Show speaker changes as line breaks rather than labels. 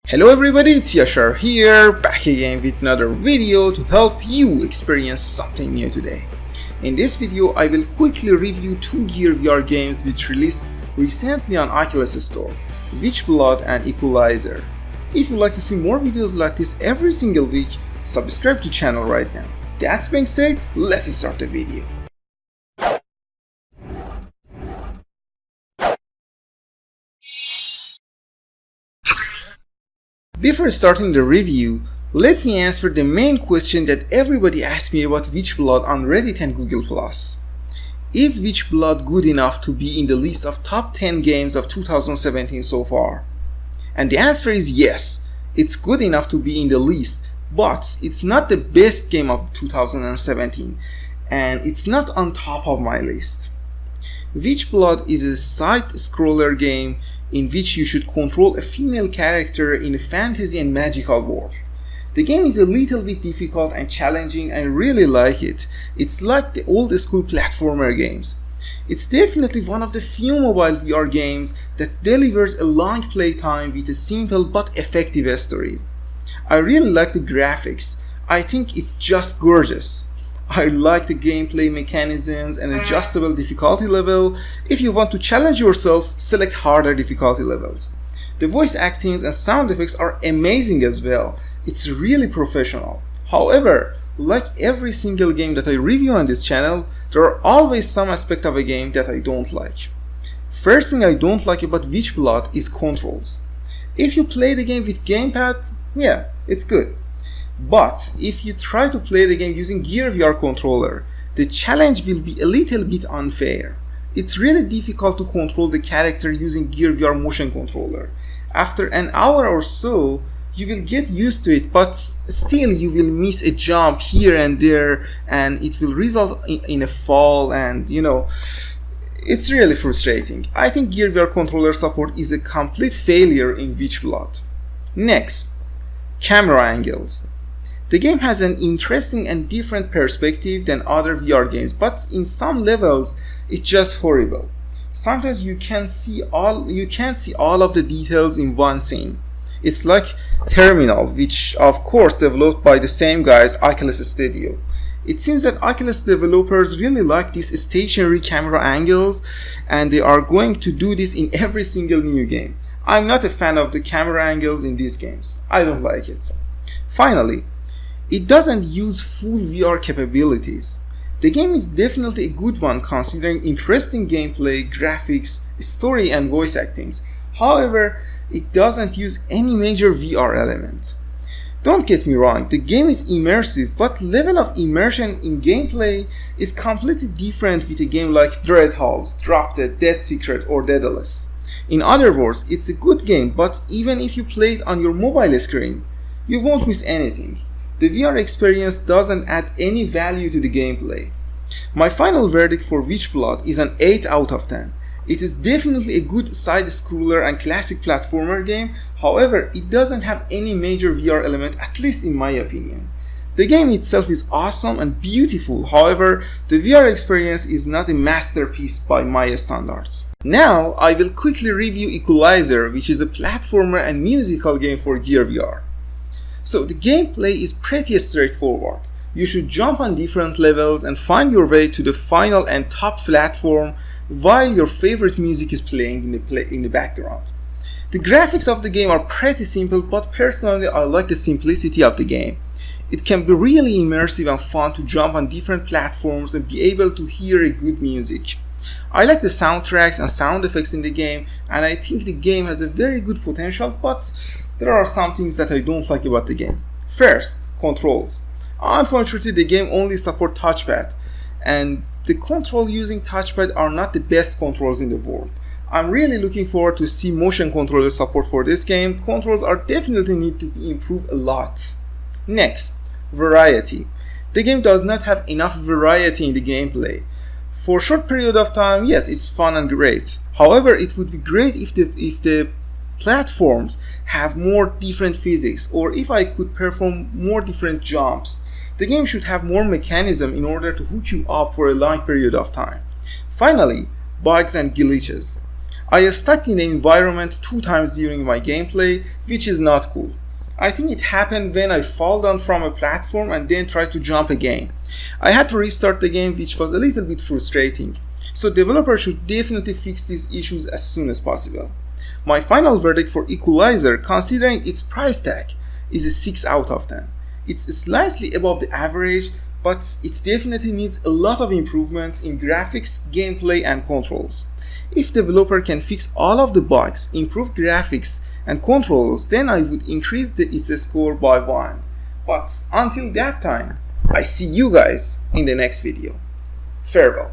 Hello everybody, it's Yashar here, back again with another video to help you experience something new today. In this video, I will quickly review two Gear VR games which released recently on Oculus Store, Witchblood and Equalizer. If you'd like to see more videos like this every single week, subscribe to the channel right now. That being said, let's start the video. Before starting the review, let me answer the main question that everybody asks me about Witchblood on Reddit and Google+. Is Witchblood good enough to be in the list of top 10 games of 2017 so far? And the answer is yes, it's good enough to be in the list, but it's not the best game of 2017, and it's not on top of my list. Witchblood is a side-scroller game in which you should control a female character in a fantasy and magical world. The game is a little bit difficult and challenging, and I really like it. It's like the old school platformer games. It's definitely one of the few mobile VR games that delivers a long playtime with a simple but effective story. I really like the graphics. I think it's just gorgeous. I like the gameplay mechanisms and adjustable difficulty level. If you want to challenge yourself, select harder difficulty levels. The voice actings and sound effects are amazing as well. It's really professional. However, like every single game that I review on this channel, there are always some aspect of a game that I don't like. First thing I don't like about Witchblood is controls. If you play the game with gamepad, yeah, it's good. But if you try to play the game using Gear VR controller, the challenge will be a little bit unfair. It's really difficult to control the character using Gear VR motion controller. After an hour or so, you will get used to it, but still you will miss a jump here and there, and it will result in a fall, and it's really frustrating. I think Gear VR controller support is a complete failure in Witchblood. Next, camera angles. The game has an interesting and different perspective than other VR games, but in some levels it's just horrible. Sometimes you can't see all of the details in one scene. It's like Terminal, which of course developed by the same guys, Oculus Studio. It seems that Oculus developers really like these stationary camera angles, and they are going to do this in every single new game. I'm not a fan of the camera angles in these games. I don't like it. Finally, it doesn't use full VR capabilities. The game is definitely a good one considering interesting gameplay, graphics, story and voice actings. However, it doesn't use any major VR element. Don't get me wrong, the game is immersive, but level of immersion in gameplay is completely different with a game like Dreadhalls, Drop Dead, Dead Secret or Daedalus. In other words, it's a good game, but even if you play it on your mobile screen, you won't miss anything. The VR experience doesn't add any value to the gameplay. My final verdict for Witchblood is an 8 out of 10. It is definitely a good side-scroller and classic platformer game, however, it doesn't have any major VR element, at least in my opinion. The game itself is awesome and beautiful, however, the VR experience is not a masterpiece by my standards. Now, I will quickly review Equalizer, which is a platformer and musical game for Gear VR. So the gameplay is pretty straightforward. You should jump on different levels and find your way to the final and top platform while your favorite music is playing in the background. The graphics of the game are pretty simple, but personally I like the simplicity of the game. It can be really immersive and fun to jump on different platforms and be able to hear a good music. I like the soundtracks and sound effects in the game, and I think the game has a very good potential, but there are some things that I don't like about the game. First, controls. Unfortunately, the game only supports touchpad, and the controls using touchpad are not the best controls in the world. I'm really looking forward to see motion controller support for this game. Controls are definitely need to be improved a lot. Next, variety. The game does not have enough variety in the gameplay. For a short period of time, yes, it's fun and great. However, it would be great if the platforms have more different physics, or if I could perform more different jumps. The game should have more mechanism in order to hook you up for a long period of time. Finally, bugs and glitches. I stuck in the environment 2 times during my gameplay, which is not cool. I think it happened when I fall down from a platform and then tried to jump again. I had to restart the game, which was a little bit frustrating. So developers should definitely fix these issues as soon as possible. My final verdict for Equalizer, considering its price tag, is a 6 out of 10. It's slightly above the average, but it definitely needs a lot of improvements in graphics, gameplay, and controls. If developer can fix all of the bugs, improve graphics and controls, then I would increase its score by 1. But until that time, I see you guys in the next video. Farewell.